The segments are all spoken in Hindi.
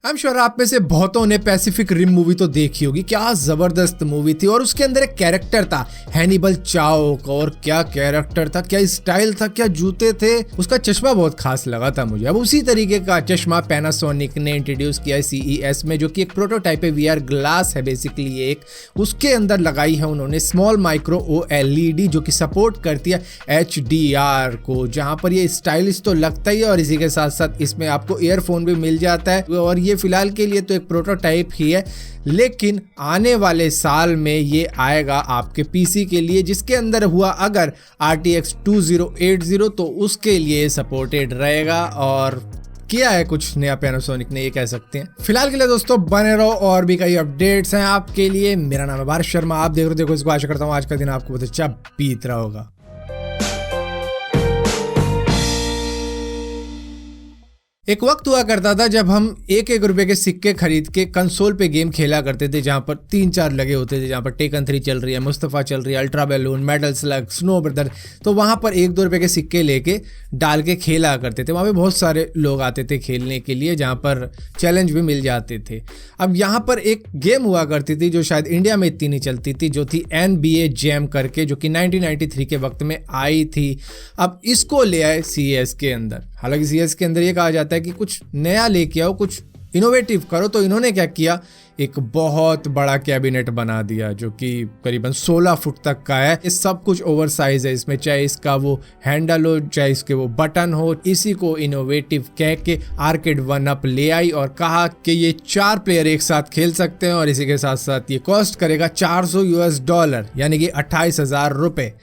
आई एम श्योर आप में से बहुतों ने पैसिफिक रिम मूवी तो देखी होगी। क्या जबरदस्त मूवी थी। और उसके अंदर एक कैरेक्टर था हैनिबल चाओ का, और क्या कैरेक्टर था, क्या स्टाइल था, क्या जूते थे। उसका चश्मा बहुत खास लगा था मुझे। अब उसी तरीके का चश्मा पैनासोनिक ने इंट्रोड्यूस किया है CES में, जो कि एक प्रोटोटाइप है, VR ग्लास है बेसिकली एक। उसके अंदर लगाई है उन्होंने स्मॉल माइक्रो OLED जो कि सपोर्ट करती है HDR को, जहां पर ये स्टाइलिश तो लगता ही है और इसी के साथ साथ इसमें आपको ईयरफोन भी मिल जाता है। और ये फिलहाल के लिए तो एक प्रोटोटाइप ही है, लेकिन आने वाले साल में ये आएगा आपके PC के लिए, जिसके अंदर हुआ अगर RTX 2080 तो उसके लिए सपोर्टेड रहेगा। और किया है कुछ नया पैनासोनिक ने, ये कह सकते हैं। फिलहाल के लिए दोस्तों बने रहो, और भी कई अपडेट्स हैं आपके लिए। मेरा नाम है भारत शर्मा, आप देख रहे हो देखो इसको। आशा करता हूँ आज का दिन आपको बहुत अच्छा बीत रहा होगा। एक वक्त हुआ करता था जब हम एक एक रुपए के सिक्के खरीद के कंसोल पे गेम खेला करते थे, जहां पर 3-4 लगे होते थे, जहां पर टेकन 3 चल रही है, मुस्तफा चल रही है, ultra balloon, medal slug, snow brother. तो वहां पर 1-2 रुपए के सिक्के लेके डाल के खेला करते थे। वहां पे बहुत सारे लोग आते थे खेलने के लिए, जहां पर चैलेंज भी मिल जाते थे। अब यहाँ पर एक गेम हुआ करती थी जो शायद इंडिया में इतनी नहीं चलती थी, जो थी NBA Jam करके, जो कि 1993 के वक्त में आई थी। अब इसको ले आए CES के अंदर। हालांकि CES के अंदर ये कहा जाता है कि कुछ नया लेके आओ, कुछ इनोवेटिव करो। तो इन्होंने क्या किया, एक बहुत बड़ा कैबिनेट बना दिया जो कि करीबन 16 फुट तक का है। ये सब कुछ ओवर साइज है इसमें, चाहे इसका वो हैंडल हो, चाहे इसके वो बटन हो। इसी को इनोवेटिव कह के आर्केड 1UP ले आई और कहा कि ये 4 प्लेयर एक साथ खेल सकते हैं। और इसी के साथ साथ ये कॉस्ट करेगा $400 यानी कि 28,000 रुपए।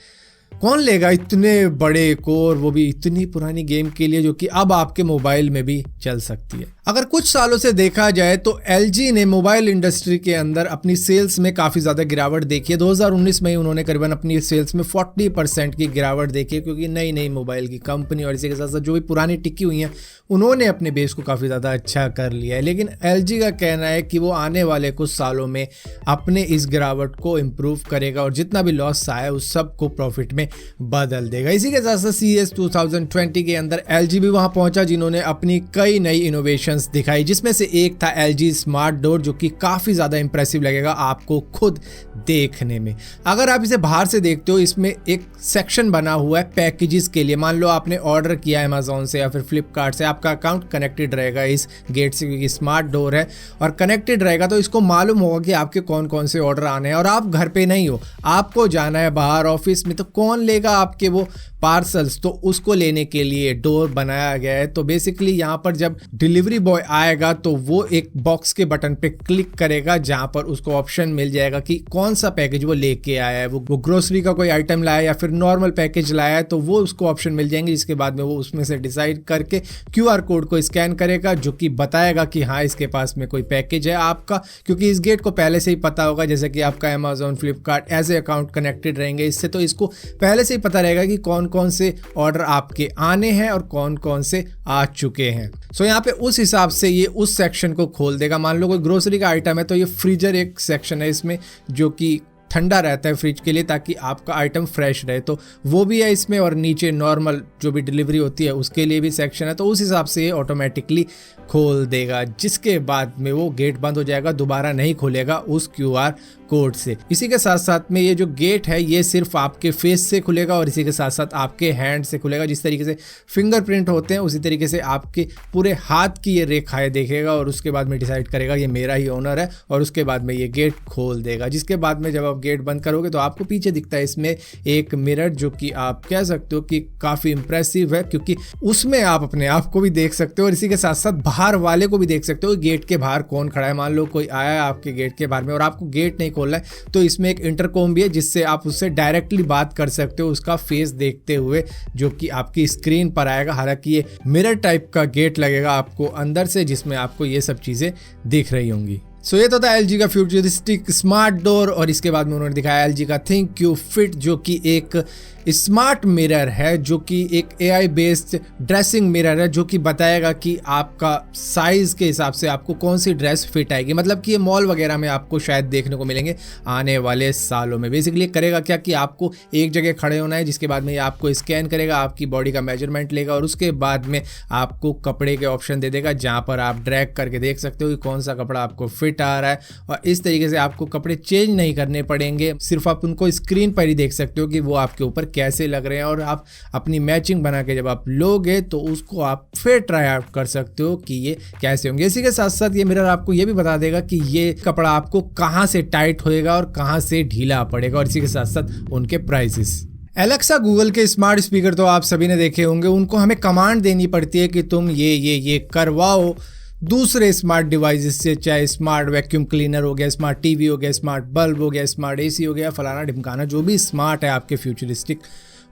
कौन लेगा इतने बड़े कोर, वो भी इतनी पुरानी गेम के लिए, जो कि अब आपके मोबाइल में भी चल सकती है। अगर कुछ सालों से देखा जाए तो LG ने मोबाइल इंडस्ट्री के अंदर अपनी सेल्स में काफ़ी ज़्यादा गिरावट देखी है। 2019 में ही उन्होंने करीबन अपनी सेल्स में 40% की गिरावट देखी है, क्योंकि नई नई मोबाइल की कंपनी और इसी के साथ साथ जो भी पुरानी टिकी हुई हैं उन्होंने अपने बेस को काफ़ी ज़्यादा अच्छा कर लिया है। लेकिन LG का कहना है कि वो आने वाले कुछ सालों में अपने इस गिरावट को इम्प्रूव करेगा और जितना भी लॉस आया उस सब को प्रॉफिट में बदल देगा। इसी के साथ साथ CES 2020 के अंदर LG भी वहाँ पहुँचा, जिन्होंने अपनी कई नई इनोवेशन दिखाई, जिसमें से एक था LG स्मार्ट डोर, जो कि काफी ज्यादा इंप्रेसिव लगेगा आपको खुद देखने में। अगर आप इसे बाहर से देखते हो, इसमें एक सेक्शन बना हुआ है पैकेजेस के लिए। मान लो आपने ऑर्डर किया Amazon से या फिर फ्लिपकार्ट से, आपका अकाउंट कनेक्टेड रहेगा इस गेट से, क्योंकि स्मार्ट डोर है और कनेक्टेड रहेगा, तो इसको मालूम होगा कि आपके कौन कौन से ऑर्डर आने हैं। और आप घर पे नहीं हो, आपको जाना है बाहर ऑफिस में, तो कौन लेगा आपके वो पार्सल्स, तो उसको लेने के लिए डोर बनाया गया है। तो बेसिकली यहाँ पर जब डिलीवरी बॉय आएगा तो वो एक बॉक्स के बटन पे क्लिक करेगा, जहाँ पर उसको ऑप्शन मिल जाएगा कि कौन सा पैकेज वो लेके आया है। वो ग्रोसरी का कोई आइटम लाया या फिर नॉर्मल पैकेज लाया है, तो वो उसको ऑप्शन मिल जाएंगे, जिसके बाद में वो उसमें से डिसाइड करके QR कोड को स्कैन करेगा, जो कि बताएगा कि हाँ इसके पास में कोई पैकेज है आपका। क्योंकि इस गेट को पहले से ही पता होगा, जैसे कि आपका Amazon, Flipkart as a account connected रहेंगे इससे, तो इसको पहले से ही पता रहेगा कि कौन कौन से ऑर्डर आपके आने हैं और कौन कौन से आ चुके हैं। सो यहाँ पे उस हिसाब से ये उस सेक्शन को खोल देगा। मान लो कोई ग्रोसरी का आइटम है, तो ये फ्रीजर एक सेक्शन है इसमें, जो कि ठंडा रहता है फ्रिज के लिए, ताकि आपका आइटम फ्रेश रहे, तो वो भी है इसमें। और नीचे नॉर्मल जो भी डिलीवरी होती है उसके लिए भी सेक्शन है, तो उस हिसाब से ये ऑटोमेटिकली खोल देगा, जिसके बाद में वो गेट बंद हो जाएगा, दोबारा नहीं खुलेगा उस QR कोड से। इसी के साथ साथ में ये जो गेट है ये सिर्फ आपके फेस से खुलेगा और इसी के साथ साथ आपके हैंड से खुलेगा। जिस तरीके से फिंगरप्रिंट होते हैं उसी तरीके से आपके पूरे हाथ की ये रेखाएं देखेगा और उसके बाद में डिसाइड करेगा ये मेरा ही ओनर है, और उसके बाद में ये गेट खोल देगा। जिसके बाद में जब आप गेट बंद करोगे तो आपको पीछे दिखता है इसमें एक मिरर, जो कि आप कह सकते हो कि काफ़ी इंप्रेसिव है, क्योंकि उसमें आप अपने आप को भी देख सकते हो और इसी के साथ साथ बाहर वाले को भी देख सकते हो, गेट के बाहर कौन खड़ा है। मान लो कोई आया है आपके गेट के बाहर में और आपको गेट नहीं खोलना है, तो इसमें एक इंटरकॉम भी है, जिससे आप उससे डायरेक्टली बात कर सकते हो उसका फेस देखते हुए, जो कि आपकी स्क्रीन पर आएगा। हालांकि ये मिरर टाइप का गेट लगेगा आपको अंदर से, जिसमें आपको ये सब चीज़ें दिख रही होंगी। सो ये तो था LG का फ्यूचरिस्टिक स्मार्ट डोर, और इसके बाद में उन्होंने दिखाया LG का ThinkQ Fit, जो कि एक स्मार्ट मिरर है, जो कि एक AI बेस्ड ड्रेसिंग मिरर है, जो कि बताएगा कि आपका साइज के हिसाब से आपको कौन सी ड्रेस फिट आएगी। मतलब कि ये मॉल वगैरह में आपको शायद देखने को मिलेंगे आने वाले सालों में। बेसिकली करेगा क्या कि आपको एक जगह खड़े होना है, जिसके बाद में ये आपको स्कैन करेगा, आपकी बॉडी का मेजरमेंट लेगा और उसके बाद में आपको कपड़े के ऑप्शन दे देगा, जहाँ पर आप ड्रैग करके देख सकते हो कि कौन सा कपड़ा आपको फिट आ रहा है। और इस तरीके से आपको कपड़े चेंज नहीं करने पड़ेंगे, सिर्फ आप उनको स्क्रीन पर ही देख सकते हो कि वो आपके ऊपर कैसे लग रहे हैं, और आप अपनी मैचिंग बना के जब आप लोगे तो उसको आप फिर ट्राई आउट कर सकते हो कि ये कैसे होंगे। इसी के साथ साथ ये मिरर आपको ये भी बता देगा कि ये कपड़ा आपको कहाँ से टाइट होएगा और कहाँ से ढीला पड़ेगा, और इसी के साथ साथ उनके प्राइसेस। एलेक्सा गूगल के स्मार्ट स्पीकर तो आप सभी ने देखे होंगे, उनको हमें कमांड देनी पड़ती है कि तुम ये करवाओ दूसरे स्मार्ट डिवाइसेस से, चाहे स्मार्ट वैक्यूम क्लीनर हो गया, स्मार्ट टीवी हो गया, स्मार्ट बल्ब हो गया, स्मार्ट एसी हो गया, फलाना ढिमकाना, जो भी स्मार्ट है आपके फ्यूचरिस्टिक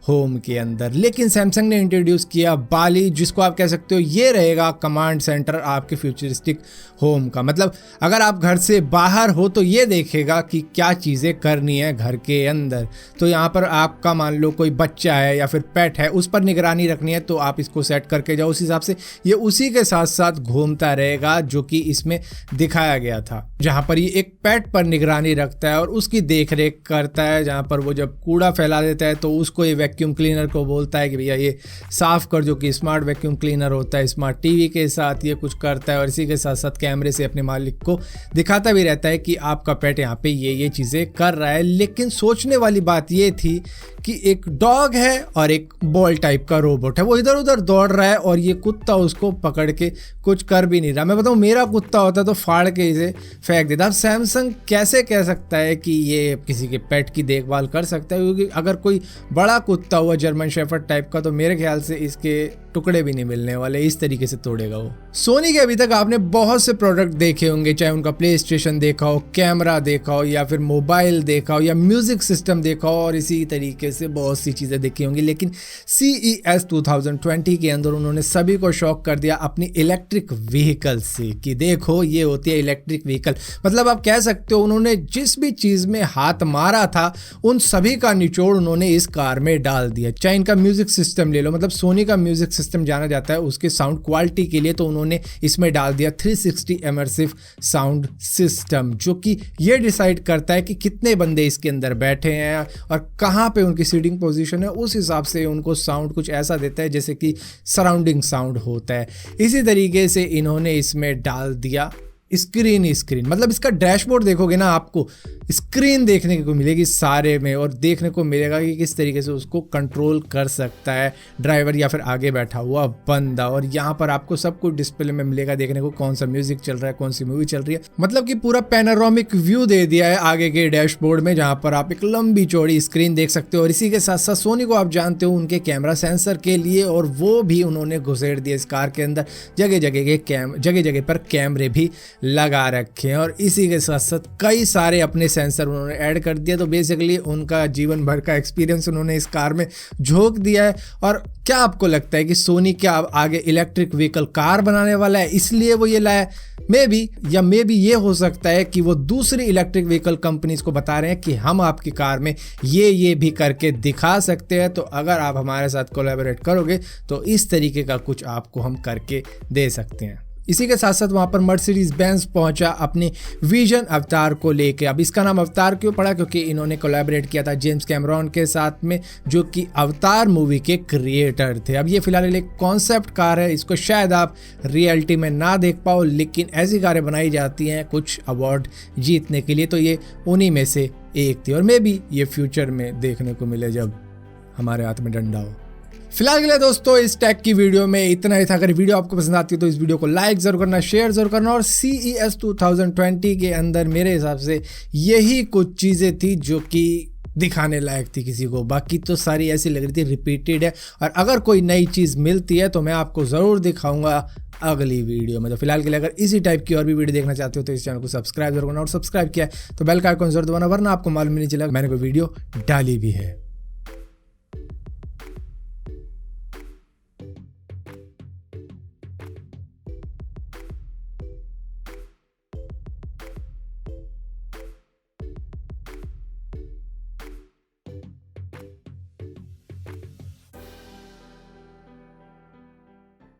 होम के अंदर। लेकिन सैमसंग ने इंट्रोड्यूस किया बाली, जिसको आप कह सकते हो ये रहेगा कमांड सेंटर आपके फ्यूचरिस्टिक होम का। मतलब अगर आप घर से बाहर हो तो ये देखेगा कि क्या चीज़ें करनी है घर के अंदर। तो यहाँ पर आपका मान लो कोई बच्चा है या फिर पेट है, उस पर निगरानी रखनी है, तो आप इसको सेट करके जाओ, उस हिसाब से ये उसी के साथ साथ घूमता रहेगा, जो कि इसमें दिखाया गया था, जहाँ पर ये एक पेट पर निगरानी रखता है और उसकी देख रेख करता है। जहाँ पर वो जब कूड़ा फैला देता है तो उसको ये वैक्यूम क्लीनर को बोलता है कि भैया ये साफ कर, जो कि स्मार्ट वैक्यूम क्लीनर होता है। स्मार्ट टीवी के साथ ये कुछ करता है, और इसी के साथ साथ कैमरे से अपने मालिक को दिखाता भी रहता है कि आपका पेट यहाँ पे ये चीज़ें कर रहा है। लेकिन सोचने वाली बात ये थी कि एक डॉग है और एक बॉल टाइप का रोबोट है, वो इधर उधर दौड़ रहा है और ये कुत्ता उसको पकड़ के कुछ कर भी नहीं रहा। मैं बताऊँ, मेरा कुत्ता होता तो फाड़ के इसे फेंक देता। अब सैमसंग कैसे कह सकता है कि ये किसी के पेट की देखभाल कर सकता है, क्योंकि अगर कोई बड़ा कुत्ता हुआ जर्मन शेफर्ड टाइप का तो मेरे ख्याल से इसके टुकड़े भी नहीं मिलने वाले, इस तरीके से तोड़ेगा वो। सोनी के अभी तक आपने बहुत से प्रोडक्ट देखे होंगे, चाहे उनका प्ले स्टेशन देखा हो, कैमरा देखा हो, या फिर मोबाइल देखा हो, या म्यूजिक सिस्टम देखा हो, और इसी तरीके से बहुत सी चीज़ें देखी होंगी। लेकिन CES 2020 के अंदर उन्होंने सभी को शॉक कर दिया अपनी इलेक्ट्रिक व्हीकल से, कि देखो ये होती है इलेक्ट्रिक व्हीकल। मतलब आप कह सकते हो उन्होंने जिस भी चीज़ में हाथ मारा था उन सभी का निचोड़ उन्होंने इस कार में डाल दिया। चाहे इनका म्यूजिक सिस्टम ले लो, मतलब सोनी का म्यूजिक सिस्टम जाना जाता है उसके साउंड क्वालिटी के लिए, तो उन्होंने इसमें डाल दिया 360 इमर्सिव साउंड सिस्टम, जो कि ये डिसाइड करता है कि कितने बंदे इसके अंदर बैठे हैं और कहाँ पे उनकी सीटिंग पोजीशन है, उस हिसाब से उनको साउंड कुछ ऐसा देता है जैसे कि सराउंडिंग साउंड होता है। इसी तरीके से इन्होंने इसमें डाल दिया स्क्रीन। मतलब इसका डैशबोर्ड देखोगे ना, आपको स्क्रीन देखने को मिलेगी सारे में, और देखने को मिलेगा कि किस तरीके से उसको कंट्रोल कर सकता है ड्राइवर या फिर आगे बैठा हुआ बंदा। और यहाँ पर आपको सब कुछ डिस्प्ले में मिलेगा देखने को, कौन सा म्यूजिक चल रहा है, कौन सी मूवी चल रही है। मतलब कि पूरा पैनोरामिक व्यू दे दिया है आगे के डैशबोर्ड में, जहाँ पर आप एक लंबी चौड़ी स्क्रीन देख सकते हो। और इसी के साथ साथ सोनी को आप जानते हो उनके कैमरा सेंसर के लिए, और वो भी उन्होंने घुसेड़ दिए इस कार के अंदर, जगह जगह पर कैमरे भी लगा रखे हैं। और इसी के साथ साथ कई सारे अपने सेंसर उन्होंने ऐड कर दिया। तो बेसिकली उनका जीवन भर का एक्सपीरियंस उन्होंने इस कार में झोंक दिया है। और क्या आपको लगता है कि सोनी क्या आगे इलेक्ट्रिक व्हीकल कार बनाने वाला है, इसलिए वो ये लाया? मे बी ये हो सकता है कि वो दूसरी इलेक्ट्रिक व्हीकल कंपनीज को बता रहे हैं कि हम आपकी कार में ये भी करके दिखा सकते हैं, तो अगर आप हमारे साथ कोलैबोरेट करोगे तो इस तरीके का कुछ आपको हम करके दे सकते हैं। इसी के साथ साथ वहाँ पर मर्सिडीज बेंज पहुंचा अपने विजन अवतार को लेके। अब इसका नाम अवतार क्यों पड़ा? क्योंकि इन्होंने कोलैबोरेट किया था जेम्स कैमरॉन के साथ में, जो कि अवतार मूवी के क्रिएटर थे। अब ये फिलहाल एक कॉन्सेप्ट कार है, इसको शायद आप रियलिटी में ना देख पाओ, लेकिन ऐसी कारें बनाई जाती हैं कुछ अवार्ड जीतने के लिए, तो ये उन्हीं में से एक थी। और मे बी ये फ्यूचर में देखने को मिले जब हमारे हाथ में डंडा हो। फिलहाल के लिए दोस्तों इस टैग की वीडियो में इतना ही था। अगर वीडियो आपको पसंद आती है तो इस वीडियो को लाइक जरूर करना, शेयर जरूर करना। और CES 2020 के अंदर मेरे हिसाब से यही कुछ चीज़ें थी जो कि दिखाने लायक थी किसी को, बाकी तो सारी ऐसी लग रही थी रिपीटेड है। और अगर कोई नई चीज़ मिलती है तो मैं आपको ज़रूर दिखाऊंगा अगली वीडियो में। तो फिलहाल के लिए अगर इसी टाइप की और भी वीडियो देखना चाहते हो तो इस चैनल को सब्सक्राइब जरूर करना, और सब्सक्राइब किया है तो बेल का आइकॉन जरूर दबाना, वरना आपको मालूम नहीं चलेगा मैंने कोई वीडियो डाली भी है।